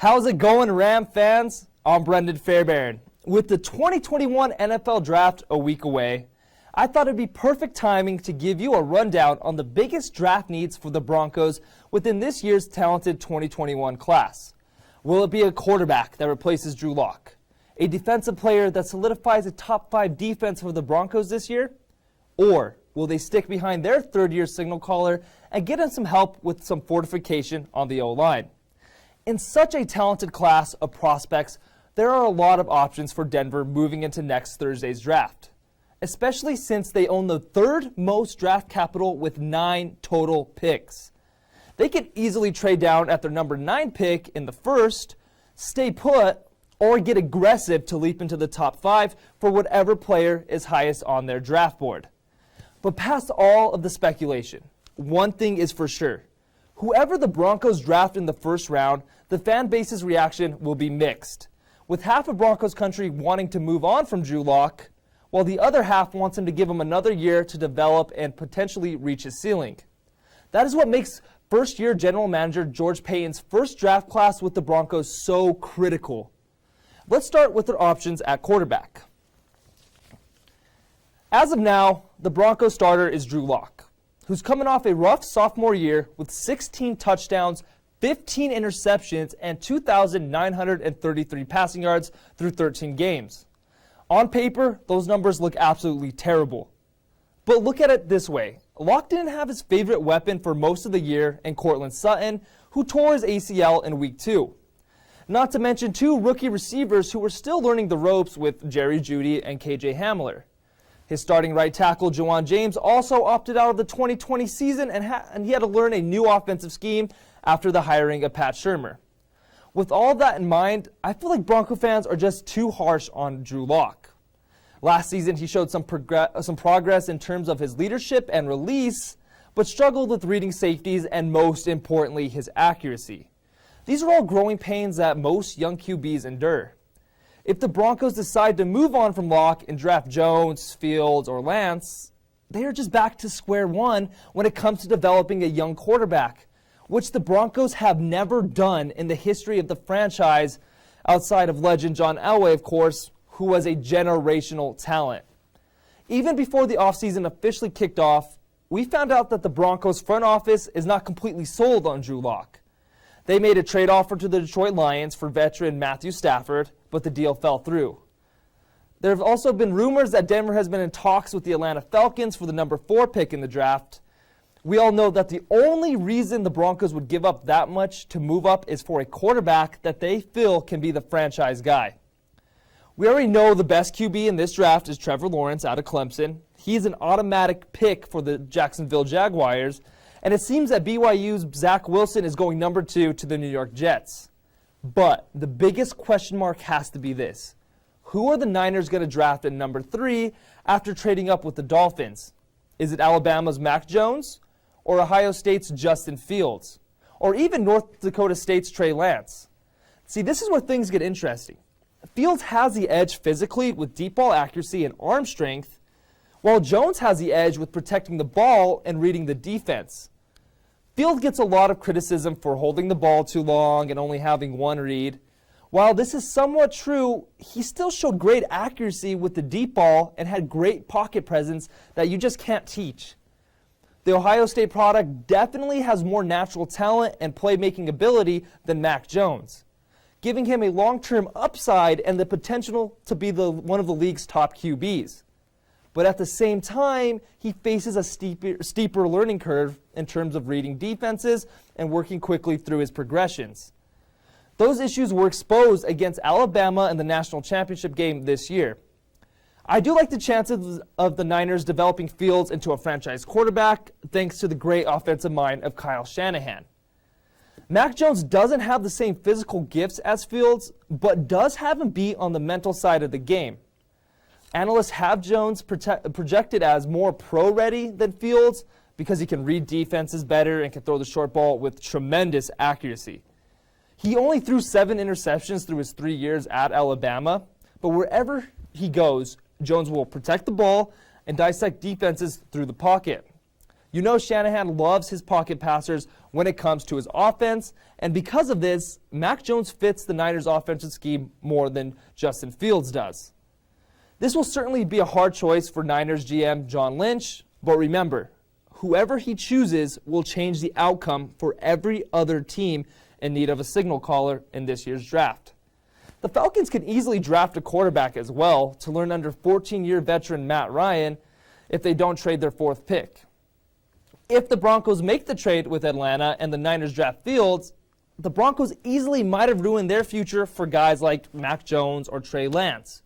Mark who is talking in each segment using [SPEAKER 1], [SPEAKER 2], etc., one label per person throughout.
[SPEAKER 1] How's it going, Ram fans? I'm Brendon Fairbairn. With the 2021 NFL Draft a week away, I thought it'd be perfect timing to give you a rundown on the biggest draft needs for the Broncos within this year's talented 2021 class. Will it be a quarterback that replaces Drew Lock? A defensive player that solidifies a top 5 defense for the Broncos this year? Or will they stick behind their third-year signal caller and get in some help with some fortification on the O-line? In such a talented class of prospects, there are a lot of options for Denver moving into next Thursday's draft, especially since they own the third most draft capital with 9 total picks. They could easily trade down at their number 9 pick in the first, stay put, or get aggressive to leap into the top 5 for whatever player is highest on their draft board. But past all of the speculation, one thing is for sure. Whoever the Broncos draft in the first round, the fan base's reaction will be mixed, with half of Broncos country wanting to move on from Drew Lock, while the other half wants him to give him another year to develop and potentially reach his ceiling. That is what makes first-year general manager George Paton's first draft class with the Broncos so critical. Let's start with their options at quarterback. As of now, the Broncos starter is Drew Lock, who's coming off a rough sophomore year with 16 touchdowns, 15 interceptions, and 2,933 passing yards through 13 games. On paper, those numbers look absolutely terrible. But look at it this way. Lock didn't have his favorite weapon for most of the year in Courtland Sutton, who tore his ACL in week 2. Not to mention 2 rookie receivers who were still learning the ropes with Jerry Jeudy and KJ Hamler. His starting right tackle, Juwan James, also opted out of the 2020 season and he had to learn a new offensive scheme after the hiring of Pat Shurmur. With all that in mind, I feel like Bronco fans are just too harsh on Drew Lock. Last season, he showed some progress in terms of his leadership and release, but struggled with reading safeties and, most importantly, his accuracy. These are all growing pains that most young QBs endure. If the Broncos decide to move on from Lock and draft Jones, Fields, or Lance, they are just back to square one when it comes to developing a young quarterback, which the Broncos have never done in the history of the franchise, outside of legend John Elway, of course, who was a generational talent. Even before the offseason officially kicked off, we found out that the Broncos front office is not completely sold on Drew Lock. They made a trade offer to the Detroit Lions for veteran Matthew Stafford, but the deal fell through. There have also been rumors that Denver has been in talks with the Atlanta Falcons for the number 4 pick in the draft. We all know that the only reason the Broncos would give up that much to move up is for a quarterback that they feel can be the franchise guy. We already know the best QB in this draft is Trevor Lawrence out of Clemson. He's an automatic pick for the Jacksonville Jaguars, and it seems that BYU's Zach Wilson is going number 2 to the New York Jets. But the biggest question mark has to be this. Who are the Niners going to draft at number 3 after trading up with the Dolphins? Is it Alabama's Mac Jones? Or Ohio State's Justin Fields? Or even North Dakota State's Trey Lance? See, this is where things get interesting. Fields has the edge physically with deep ball accuracy and arm strength, while Jones has the edge with protecting the ball and reading the defense. Fields gets a lot of criticism for holding the ball too long and only having one read. While this is somewhat true, he still showed great accuracy with the deep ball and had great pocket presence that you just can't teach. The Ohio State product definitely has more natural talent and playmaking ability than Mac Jones, giving him a long-term upside and the potential to be one of the league's top QBs. But at the same time, he faces a steeper learning curve in terms of reading defenses and working quickly through his progressions. Those issues were exposed against Alabama in the national championship game this year. I do like the chances of the Niners developing Fields into a franchise quarterback thanks to the great offensive mind of Kyle Shanahan. Mac Jones doesn't have the same physical gifts as Fields, but does have him beat on the mental side of the game. Analysts have Jones projected as more pro-ready than Fields because he can read defenses better and can throw the short ball with tremendous accuracy. He only threw 7 interceptions through his 3 years at Alabama, but wherever he goes, Jones will protect the ball and dissect defenses through the pocket. You know Shanahan loves his pocket passers when it comes to his offense, and because of this, Mac Jones fits the Niners' offensive scheme more than Justin Fields does. This will certainly be a hard choice for Niners GM John Lynch, but remember, whoever he chooses will change the outcome for every other team in need of a signal caller in this year's draft. The Falcons can easily draft a quarterback as well to learn under 14-year veteran Matt Ryan if they don't trade their 4th pick. If the Broncos make the trade with Atlanta and the Niners draft Fields, the Broncos easily might have ruined their future for guys like Mac Jones or Trey Lance.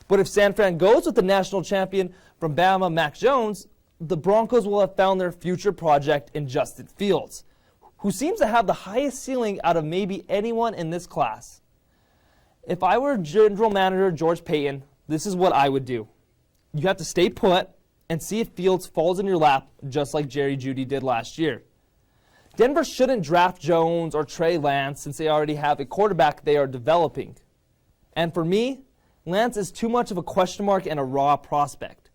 [SPEAKER 1] But if San Fran goes with the national champion from Bama, Mac Jones, the Broncos will have found their future project in Justin Fields, who seems to have the highest ceiling out of maybe anyone in this class. If I were general manager George Paton, this is what I would do. You have to stay put and see if Fields falls in your lap just like Jerry Jeudy did last year. Denver shouldn't draft Jones or Trey Lance since they already have a quarterback they are developing. And for me, Lance is too much of a question mark and a raw prospect.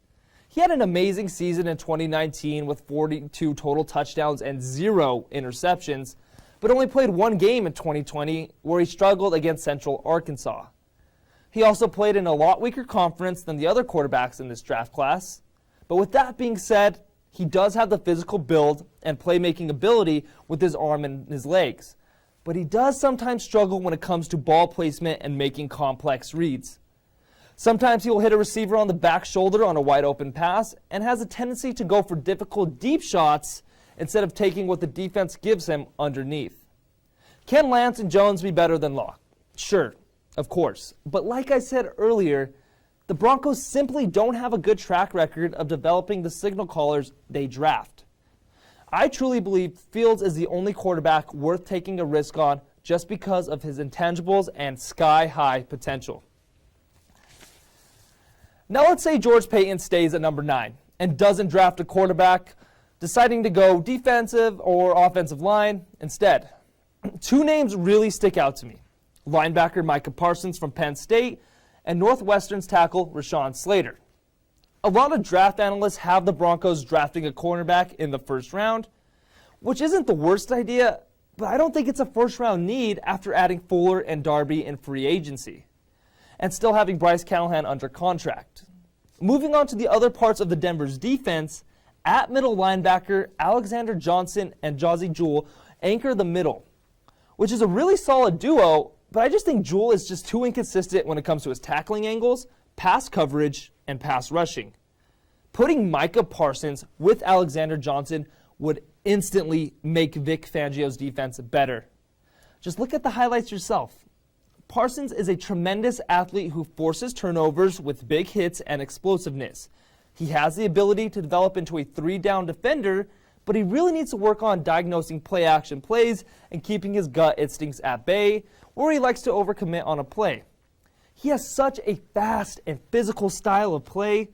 [SPEAKER 1] He had an amazing season in 2019 with 42 total touchdowns and 0 interceptions, but only played 1 game in 2020 where he struggled against Central Arkansas. He also played in a lot weaker conference than the other quarterbacks in this draft class. But with that being said, he does have the physical build and playmaking ability with his arm and his legs. But he does sometimes struggle when it comes to ball placement and making complex reads. Sometimes he will hit a receiver on the back shoulder on a wide open pass and has a tendency to go for difficult deep shots instead of taking what the defense gives him underneath. Can Lance and Jones be better than Locke? Sure, of course. But like I said earlier, the Broncos simply don't have a good track record of developing the signal callers they draft. I truly believe Fields is the only quarterback worth taking a risk on just because of his intangibles and sky-high potential. Now let's say George Paton stays at number 9 and doesn't draft a quarterback, deciding to go defensive or offensive line instead. 2 names really stick out to me. Linebacker Micah Parsons from Penn State and Northwestern's tackle Rashawn Slater. A lot of draft analysts have the Broncos drafting a cornerback in the 1st round, which isn't the worst idea, but I don't think it's a 1st-round need after adding Fuller and Darby in free agency, and still having Bryce Callahan under contract. Moving on to the other parts of the Denver's defense, at middle linebacker, Alexander Johnson and Jazzy Jewell anchor the middle, which is a really solid duo, but I just think Jewell is just too inconsistent when it comes to his tackling angles, pass coverage, and pass rushing. Putting Micah Parsons with Alexander Johnson would instantly make Vic Fangio's defense better. Just look at the highlights yourself. Parsons is a tremendous athlete who forces turnovers with big hits and explosiveness. He has the ability to develop into a 3-down defender, but he really needs to work on diagnosing play-action plays and keeping his gut instincts at bay, or he likes to overcommit on a play. He has such a fast and physical style of play,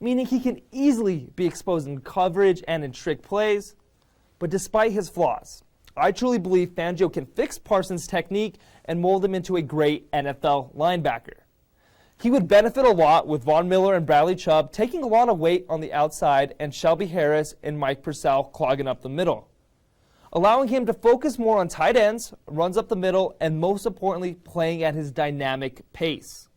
[SPEAKER 1] meaning he can easily be exposed in coverage and in trick plays. But despite his flaws, I truly believe Fangio can fix Parsons' technique and mold him into a great NFL linebacker. He would benefit a lot with Von Miller and Bradley Chubb taking a lot of weight on the outside and Shelby Harris and Mike Purcell clogging up the middle, allowing him to focus more on tight ends, runs up the middle, and most importantly, playing at his dynamic pace.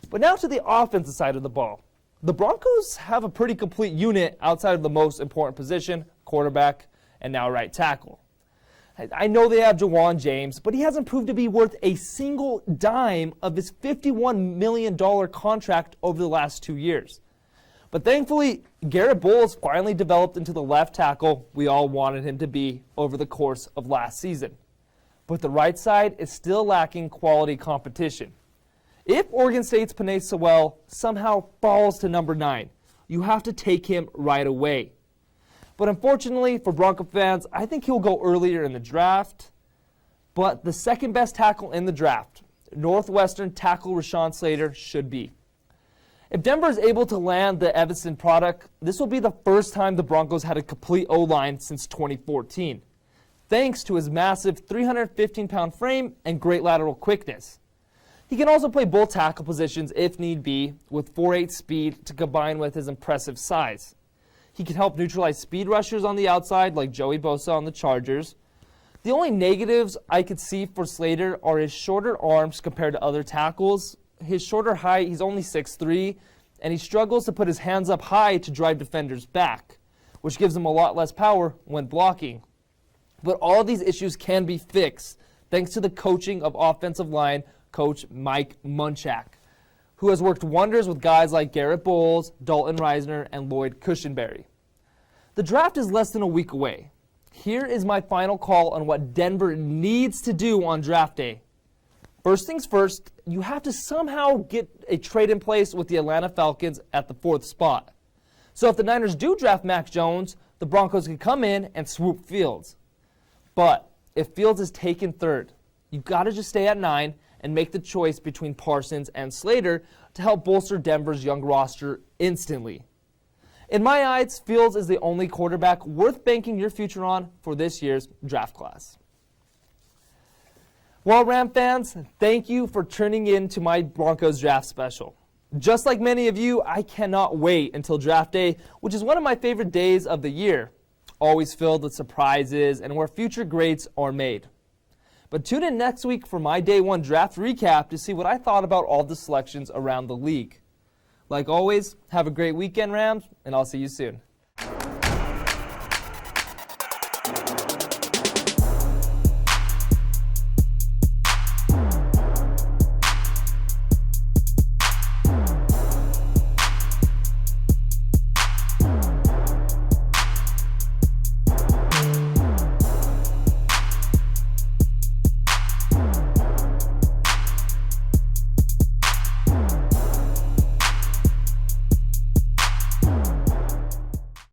[SPEAKER 1] But now to the offensive side of the ball. The Broncos have a pretty complete unit outside of the most important position, quarterback, and now right tackle. I know they have Jawan James, but he hasn't proved to be worth a single dime of his $51 million contract over the last 2 years. But thankfully, Garrett Bowles finally developed into the left tackle we all wanted him to be over the course of last season. But the right side is still lacking quality competition. If Oregon State's Penei Sewell somehow falls to number 9, you have to take him right away. But unfortunately for Bronco fans, I think he'll go earlier in the draft. But the second best tackle in the draft, Northwestern tackle Rashawn Slater, should be. If Denver is able to land the Evanston product, this will be the first time the Broncos had a complete O-line since 2014, thanks to his massive 315-pound frame and great lateral quickness. He can also play both tackle positions if need be, with 4.8 speed to combine with his impressive size. He can help neutralize speed rushers on the outside like Joey Bosa on the Chargers. The only negatives I could see for Slater are his shorter arms compared to other tackles. His shorter height, he's only 6'3", and he struggles to put his hands up high to drive defenders back, which gives him a lot less power when blocking. But all these issues can be fixed thanks to the coaching of offensive line coach Mike Munchak, who has worked wonders with guys like Garrett Bowles, Dalton Reisner, and Lloyd Cushenberry. The draft is less than a week away. Here is my final call on what Denver needs to do on draft day. First things first, you have to somehow get a trade in place with the Atlanta Falcons at the 4th spot. So if the Niners do draft Mac Jones, the Broncos can come in and swoop Fields. But if Fields is taken 3rd, you've got to just stay at 9 and make the choice between Parsons and Slater to help bolster Denver's young roster instantly. In my eyes, Fields is the only quarterback worth banking your future on for this year's draft class. Well, Ram fans, thank you for tuning in to my Broncos draft special. Just like many of you, I cannot wait until draft day, which is one of my favorite days of the year, always filled with surprises and where future greats are made. But tune in next week for my day 1 draft recap to see what I thought about all the selections around the league. Like always, have a great weekend, Rams, and I'll see you soon.